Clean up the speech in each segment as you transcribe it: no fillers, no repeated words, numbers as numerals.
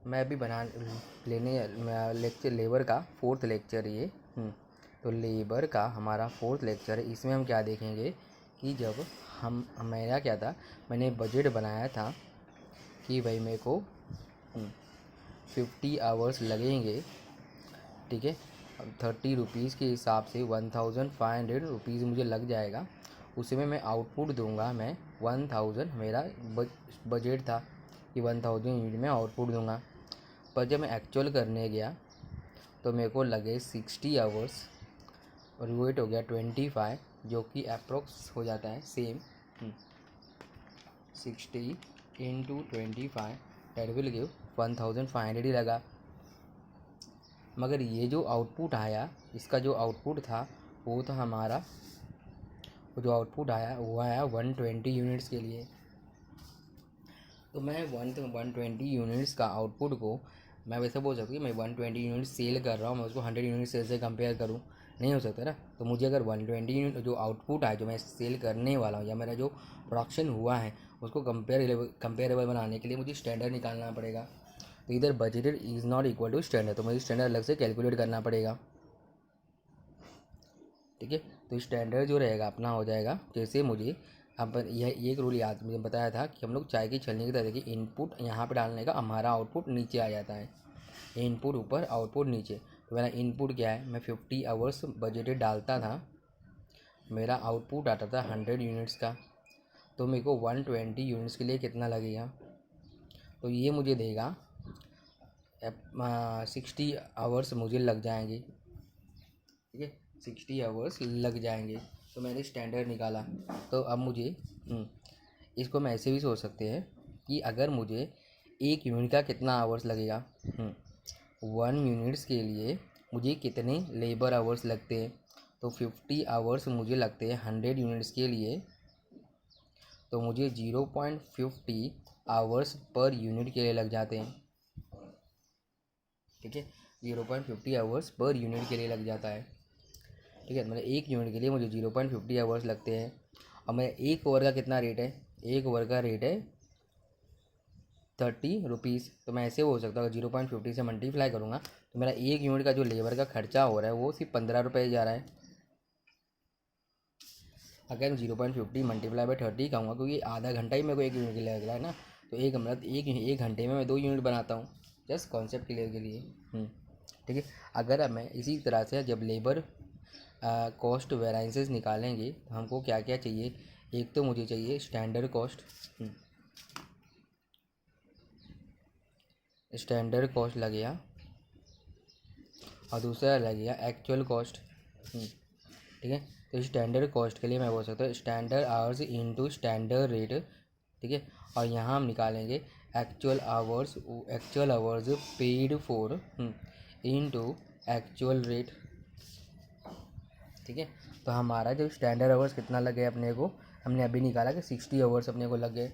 मैं अभी बना लेने लेक्चर लेबर का 4th लेक्चर ये। तो लेबर का हमारा 4th लेक्चर है। इसमें हम क्या देखेंगे कि जब हम मेरा क्या था, मैंने बजट बनाया था कि भाई मेरे को 50 आवर्स लगेंगे, ठीक है। 30 रुपीज़ के हिसाब से 1500 रुपीज़ मुझे लग जाएगा। उसमें मैं आउटपुट दूंगा, मैं 1000 मेरा बजट था कि 1000 यूनिट में आउटपुट दूंगा। पर जब मैं एक्चुअल करने गया तो मेरे को लगे 60 आवर्स और वेट हो गया 25, जो कि अप्रोक्स हो जाता है same 60 into 25 that will give 1500 ही लगा। मगर ये जो आउटपुट आया, इसका जो आउटपुट था वो था हमारा, वो जो आउटपुट आया वो आया 120 यूनिट्स के लिए। तो मैं 120 यूनिट्स का आउटपुट को मैं वैसे बोल सकता हूँ कि मैं 120 यूनिट सेल कर रहा हूँ, मैं उसको 100 यूनिट सेल से कंपेयर करूँ, नहीं हो सकता ना। तो मुझे अगर 120 यूनिट जो आउटपुट है, जो मैं सेल करने वाला हूँ या मेरा जो प्रोडक्शन हुआ है, उसको कंपेरेबल बनाने के लिए मुझे स्टैंडर्ड निकालना पड़ेगा। तो इधर budgeted is not equal to standard, तो मुझे स्टैंडर्ड अलग से कैलकुलेट करना पड़ेगा, ठीक है। तो स्टैंडर्ड जो रहेगा अपना हो जाएगा, जैसे मुझे अब यह एक रूल याद मुझे बताया था कि हम लोग चाय की छलनी की तरह की इनपुट यहाँ पे डालने का, हमारा आउटपुट नीचे आ जाता है। इनपुट ऊपर आउटपुट नीचे। तो मेरा इनपुट क्या है, मैं 50 आवर्स बजटेड डालता था, मेरा आउटपुट आता था 100 यूनिट्स का। तो मेरे को 120 यूनिट्स के लिए कितना लगेगा, तो ये मुझे देगा 60 आवर्स मुझे लग जाएंगे, ठीक है। 60 आवर्स लग जाएंगे। तो मैंने स्टैंडर्ड निकाला। तो अब मुझे इसको मैं ऐसे भी सोच सकते हैं कि अगर मुझे एक यूनिट का कितना आवर्स लगेगा, 1 यूनिट्स के लिए मुझे कितने लेबर आवर्स लगते हैं। तो 50 आवर्स मुझे लगते हैं 100 यूनिट्स के लिए, तो मुझे 0.50 आवर्स पर यूनिट के लिए लग जाते हैं, ठीक है। 0.50 आवर्स पर यूनिट के लिए लग जाता है, ठीक है। मतलब एक यूनिट के लिए मुझे 0.50 आवर्स लगते हैं। और मेरा एक ओवर का कितना रेट है, एक ओवर का रेट है 30 रुपीज़। तो मैं ऐसे हो सकता है 0.50 से मल्टीप्लाई करूँगा तो मेरा एक यूनिट का जो लेबर का खर्चा हो रहा है वो सिर्फ 15 रुपये जा रहा है। अगर 0.50 मल्टीप्लाई बाई 30 कहूँगा, क्योंकि आधा घंटा ही मेरे को एक यूनिट के लिए लग रहा है ना। तो एक घंटे में मैं 2 यूनिट बनाता हूँ, जस्ट कॉन्सेप्ट क्लियर के लिए, ठीक है। अगर अब मैं इसी तरह से जब लेबर कॉस्ट वेराइंसेस निकालेंगे तो हमको क्या क्या चाहिए। एक तो मुझे चाहिए स्टैंडर्ड कॉस्ट, स्टैंडर्ड कॉस्ट लगेगा, और दूसरा लगेगा एक्चुअल कॉस्ट, ठीक है। तो स्टैंडर्ड कॉस्ट के लिए मैं बोल सकता हूँ standard hours into standard rate, ठीक है। और यहाँ हम निकालेंगे actual hours paid for into actual rate, ठीक है। तो हमारा जो स्टैंडर्ड आवर्स कितना लग गया अपने को, हमने अभी निकाला कि 60 आवर्स अपने को लग गए।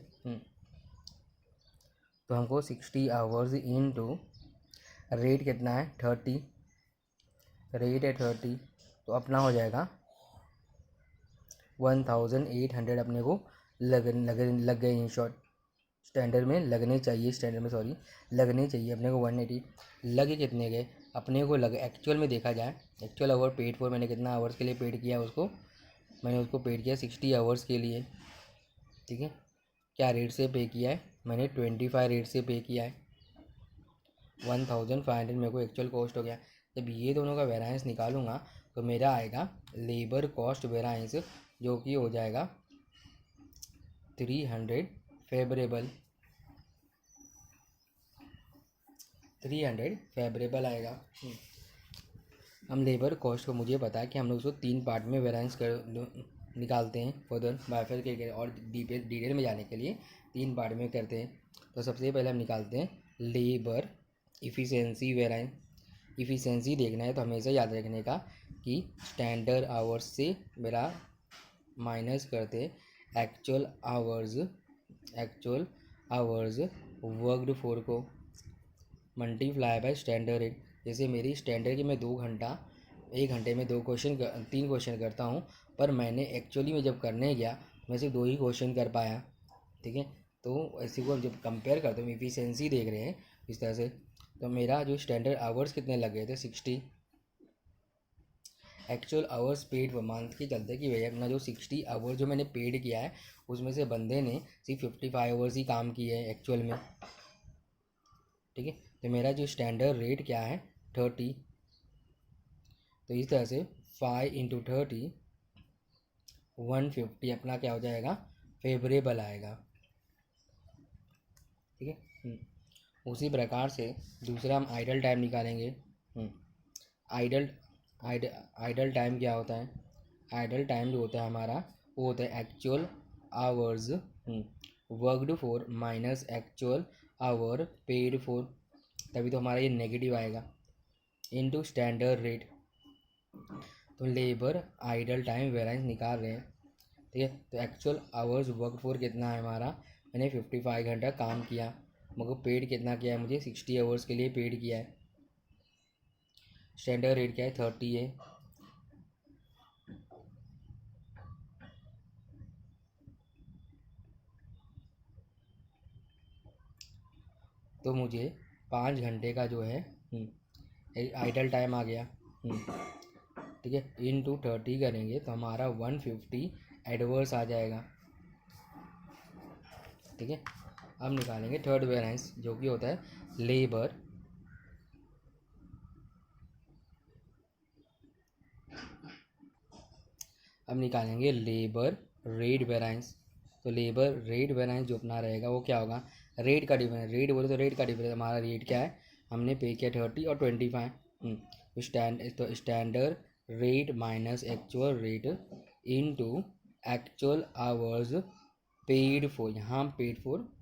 तो हमको 60 आवर्स इनटू रेट कितना है 30, रेट है 30, तो अपना हो जाएगा 1800 अपने को लग गए। इन शॉर्ट स्टैंडर्ड में लगने चाहिए, लगने चाहिए अपने को 180। लगे कितने गए अपने को, लगे एक्चुअल में देखा जाए, एक्चुअल आवर पेड फॉर मैंने कितना आवर्स के लिए पेड किया उसको, मैंने उसको पेड किया 60 आवर्स के लिए, ठीक है। क्या रेट से पे किया है, मैंने 25 रेट से पे किया है। 1500 मेरे को एक्चुअल कॉस्ट हो गया। जब ये दोनों का वेराइंस निकालूंगा तो मेरा आएगा लेबर कॉस्ट वेराइंस, जो कि हो जाएगा 300 फेवरेबल, 300 फेवरेबल आएगा। हम लेबर कॉस्ट को, मुझे पता है कि हम लोग उसको 3 पार्ट में वेराइंस निकालते हैं, फर्दर बाइफरकेट और डिटेल में जाने के लिए 3 पार्ट में करते हैं। तो सबसे पहले हम निकालते हैं लेबर इफ़िशेंसी वेराइंस। इफ़िशेंसी देखना है तो हमेशा याद रखने का कि स्टैंडर्ड आवर्स से मेरा माइनस करते एक्चुअल आवर्स वर्कड फॉर को मल्टीप्लाई बाय स्टैंडर्ड रेट। जैसे मेरी स्टैंडर्ड की मैं 2 घंटा, 1 घंटे में 3 क्वेश्चन करता हूँ, पर मैंने एक्चुअली में जब करने गया मैं सिर्फ 2 ही क्वेश्चन कर पाया, ठीक है। तो ऐसे को जब कंपेयर करते हैं, इफिशिएंसी देख रहे हैं, इस तरह से। तो मेरा जो स्टैंडर्ड आवर्स कितने लग गए थे 60, एक्चुअल आवर्स पेड पर मान के चलते कि भैया अपना जो 60 आवर्स जो मैंने पेड किया है उसमें से बंदे ने सिर्फ 55 आवर्स ही काम किए हैं एक्चुअल में, ठीक है। तो मेरा जो स्टैंडर्ड रेट क्या है 30। तो इस तरह से 5 × 30 150 अपना क्या हो जाएगा फेवरेबल आएगा, ठीक है। उसी प्रकार से दूसरा हम आइडल टाइम निकालेंगे। आइडल आइडल टाइम क्या होता है, आइडल टाइम जो होता है हमारा वो होता है actual hours worked for minus actual our paid for, तभी तो हमारा ये नेगेटिव आएगा, इनटू स्टैंडर्ड रेट। तो लेबर आइडल टाइम वेरिएंस निकाल रहे हैं, ठीक है। तो एक्चुअल आवर्स वर्क फॉर कितना है हमारा, मैंने 55 घंटा काम किया, मगर पेड कितना किया है मुझे 60 आवर्स के लिए पेड किया है। स्टैंडर्ड रेट क्या है 30 है। तो मुझे 5 घंटे का जो है आइडल टाइम आ गया, ठीक है। इनटू 30 करेंगे तो हमारा 150 एडवर्स आ जाएगा, ठीक है। अब निकालेंगे थर्ड वेरिएंस जो कि होता है लेबर अब निकालेंगे लेबर रेट वेरिएंस। तो लेबर रेट वेरिएंस जो अपना रहेगा वो क्या होगा, रेट का डिफरेंस, रेट बोले तो रेट का डिफरेंस, हमारा रेट क्या है हमने पे किया 30 और 25, तो standard rate minus actual rate into actual hours paid for, यहाँ हम पेड फॉर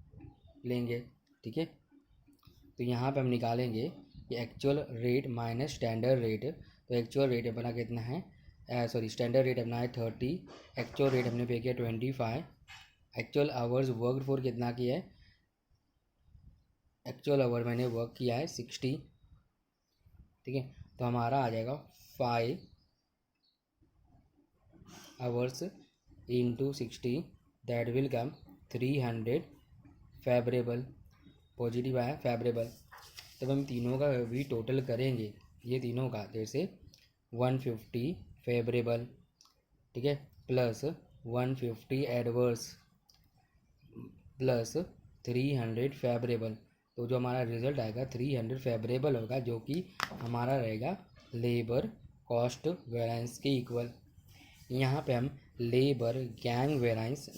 लेंगे, ठीक है। तो यहाँ पे हम निकालेंगे कि actual rate minus standard rate. तो एक्चुअल रेट अपना कितना है, स्टैंडर्ड रेट अपना है 30, एक्चुअल रेट हमने पे किया 25, एक्चुअल आवर्स वर्क फॉर कितना किया है, एक्चुअल आवर मैंने वर्क किया है 60, ठीक है। तो हमारा आ जाएगा 5 hours into 60, that will come 300 favourable, positive आया फेवरेबल। तब हम तीनों का भी टोटल करेंगे, ये तीनों का, जैसे 150 फेवरेबल, ठीक है, प्लस 150 एडवर्स प्लस 300 फेवरेबल। तो जो हमारा रिजल्ट आएगा 300 फेवरेबल होगा, जो कि हमारा रहेगा लेबर कॉस्ट वेरिएंस के इक्वल। यहाँ पे हम लेबर गैंग वेरिएंस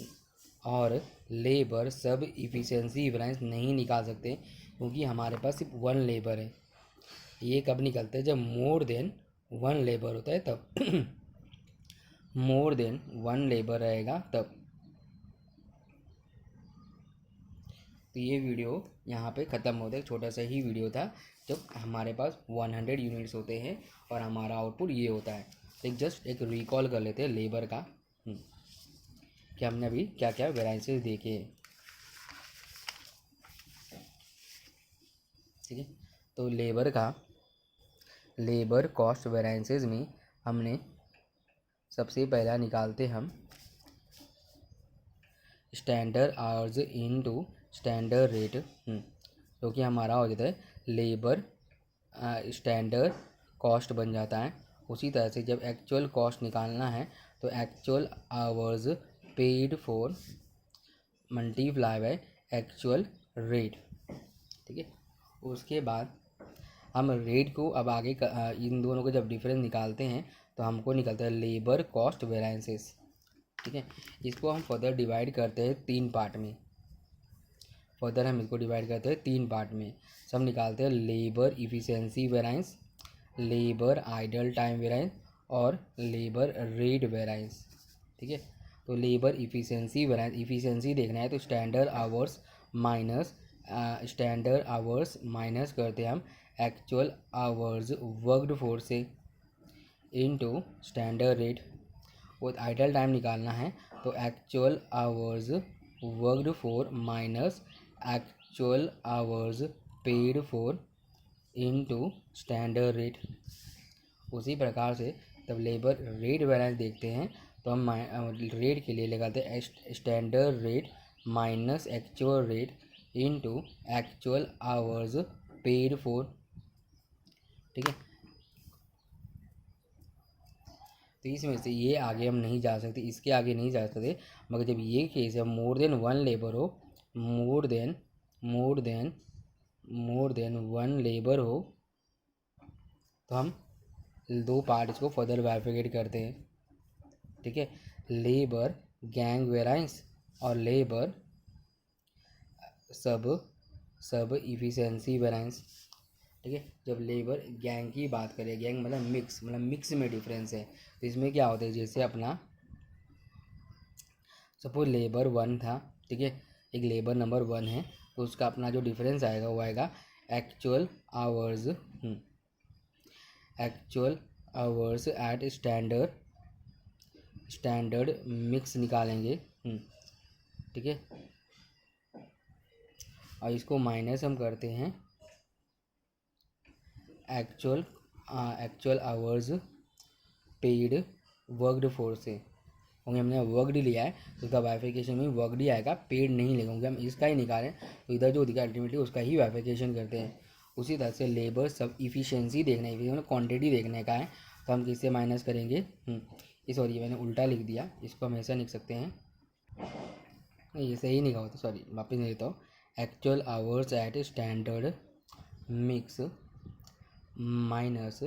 और लेबर सब इफ़िशेंसी वेरिएंस नहीं निकाल सकते, क्योंकि हमारे पास सिर्फ 1 लेबर है। ये कब निकलता है, जब मोर देन 1 लेबर होता है तब मोर देन 1 लेबर रहेगा तब। तो ये वीडियो यहाँ पे ख़त्म होता है, छोटा सा ही वीडियो था जब हमारे पास 100 यूनिट्स होते हैं और हमारा आउटपुट ये होता है। एक जस्ट एक रिकॉल कर लेते हैं लेबर का, कि हमने अभी क्या क्या वेरिएंसेस देखे हैं, ठीक है। तो लेबर कॉस्ट वेरिएंसेस में हमने सबसे पहला निकालते हम standard hours into standard rate, जो कि हमारा हो जाता है लेबर स्टैंडर्ड कॉस्ट बन जाता है। उसी तरह से जब एक्चुअल कॉस्ट निकालना है तो actual hours paid for multiply by actual rate, ठीक है। उसके बाद हम रेट को अब आगे इन दोनों को जब डिफरेंस निकालते हैं तो हमको निकलता है लेबर कॉस्ट वेरिएंसेस, ठीक है। इसको हम फर्दर डिवाइड करते हैं 3 पार्ट में, फर्दर हम इसको डिवाइड करते हैं 3 पार्ट में। सब निकालते हैं labour efficiency variance, labour idle time variance और लेबर रेट वेरिएंस, ठीक है। तो लेबर इफ़िशेंसी वेरिएंस, इफ़िशेंसी देखना है तो स्टैंडर्ड आवर्स माइनस करते हैं हम एक्चुअल आवर्स वर्कड फॉर से इनटू स्टैंडर्ड रेट। वो आइडल टाइम निकालना है तो actual hours worked for minus actual hours paid for into standard rate. उसी प्रकार से तब लेबर रेट वेरिएंस देखते हैं तो हम रेट के लिए लगाते हैं standard rate minus actual rate into actual hours paid for, ठीक है। तो इसमें से ये आगे हम नहीं जा सकते, इसके आगे नहीं जा सकते, मगर जब ये केस है मोर देन वन लेबर हो, मोर देन वन लेबर हो, तो हम दो पार्ट्स को फर्दर बाइफरकेट करते हैं, ठीक है। लेबर गैंग वेराइंस और लेबर सब इफिशिएंसी वेराइंस, ठीक है। जब लेबर गैंग की बात करें, गैंग मतलब मिक्स में डिफरेंस है, तो इसमें क्या होता है, जैसे अपना सपोज लेबर 1 था, ठीक है, एक लेबर नंबर 1 है, तो उसका अपना जो डिफरेंस आएगा वो आएगा actual hours at standard mix निकालेंगे, ठीक है। और इसको माइनस हम करते हैं actual hours paid worked force से, क्योंकि हमने वर्कड लिया है तो उसका बाइफिकेशन में वर्कड ही आएगा, पेड नहीं लेंगे, क्योंकि हम इसका ही निकालें तो इधर जो दिखा अल्टीमेटली उसका ही बाइफिकेशन करते हैं। उसी तरह से लेबर सब इफिशिएंसी देखना है, क्वांटिटी देखने का है, तो हम किससे माइनस करेंगे, सॉरी मैंने उल्टा लिख दिया, इसको हम ऐसा लिख सकते हैं, ये सही नहीं होता, सॉरी वापस नहीं लेता हूँ। Actual hours at standard mix minus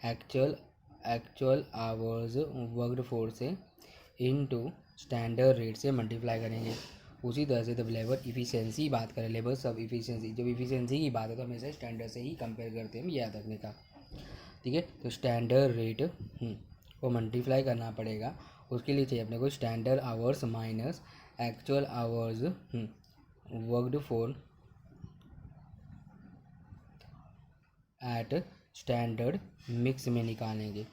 actual hours worked force से इनटू स्टैंडर्ड रेट से मल्टीप्लाई करेंगे। उसी तरह से जब लेबर इफिशिएंसी बात करें, लेबर सब इफिशिएंसी, जब इफिशिएंसी की बात है तो हमेशा स्टैंडर्ड से ही कंपेयर करते हैं, याद रखने का, ठीक है। तो स्टैंडर्ड रेट को मल्टीप्लाई करना पड़ेगा, उसके लिए चाहिए अपने को standard hours minus actual hours worked for at standard mix में निकालेंगे,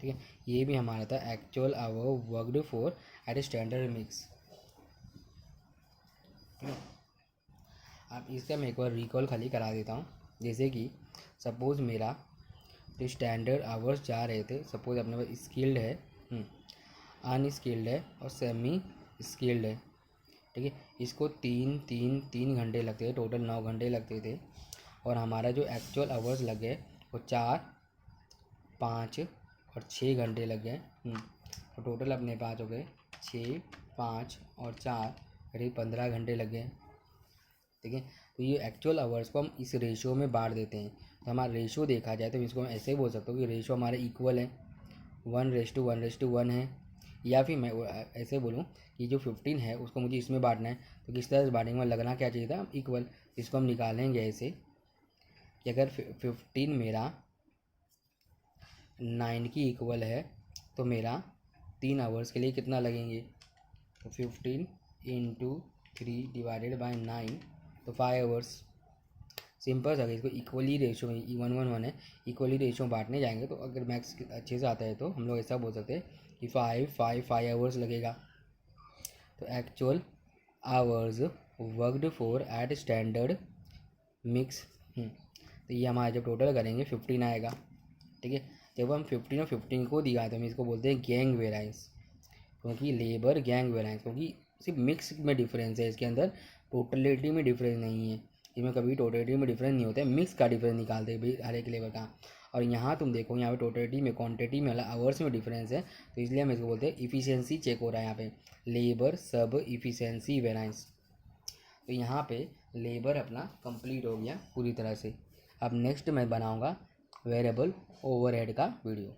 ठीक है। ये भी हमारा था actual hour worked for at standard mix. अब इसका मैं एक बार रिकॉल खाली करा देता हूँ, जैसे कि सपोज़ मेरा तो स्टैंडर्ड आवर्स जा रहे थे, सपोज अपने पास स्किल्ड है, अनस्किल्ड है और सेमी स्किल्ड है, ठीक है। इसको तीन घंटे लगते थे, टोटल 9 घंटे लगते थे, और हमारा जो एक्चुअल आवर्स लग गए वो 4, 5 और 6 घंटे लग गए, तो टोटल अपने पास हो गए 6, 5 और 4, करीब 15 घंटे लग गए, ठीक है। तो ये एक्चुअल आवर्स को हम इस रेशियो में बांट देते हैं, तो हमारा रेशियो देखा जाए तो इसको मैं ऐसे बोल सकता हूँ कि रेशियो हमारे इक्वल है, 1:1:1 है, या फिर मैं ऐसे बोलूँ कि जो 15 है उसको मुझे इसमें बांटना है, तो किस तरह से बांटेंगे, में लगना क्या चाहिए था, इक्वल। इसको हम निकालेंगे ऐसे कि अगर 15 मेरा 9 की इक्वल है तो मेरा 3 आवर्स के लिए कितना लगेंगे, तो 15 × 3 डिवाइडेड बाय 9, तो 5 आवर्स। सिंपल सा, इसको इक्वली रेशियो में 1:1 है, इक्वली रेशियो बांटने जाएंगे तो अगर मैथ्स अच्छे से आता है तो हम लोग ऐसा बोल सकते हैं कि 5 आवर्स लगेगा। तो actual hours worked for at standard mix, तो ये हमारा जब टोटल करेंगे 15 आएगा, ठीक है। जब हम 15 और 15 को दिखाते हैं हम इसको बोलते हैं गैंग वेराइंस, क्योंकि लेबर गैंग वेराइंस, क्योंकि सिर्फ मिक्स में डिफरेंस है, इसके अंदर टोटलिटी में डिफरेंस नहीं है, इसमें कभी टोटलिटी में डिफरेंस नहीं होता है, मिक्स का डिफरेंस निकालते हैं भाई हर एक लेबर का। और यहाँ तुम देखो यहाँ पे टोटलिटी में, क्वांटिटी में, मतलब आवर्स में डिफरेंस है, तो इसलिए हम इसको बोलते हैं इफिशियंसी चेक हो रहा है यहाँ पे, लेबर सब इफिशियंसी वेराइंस। तो यहाँ पे लेबर अपना कंप्लीट हो गया पूरी तरह से। अब नेक्स्ट मैं बनाऊँगा वेरिएबल ओवरहेड का वीडियो।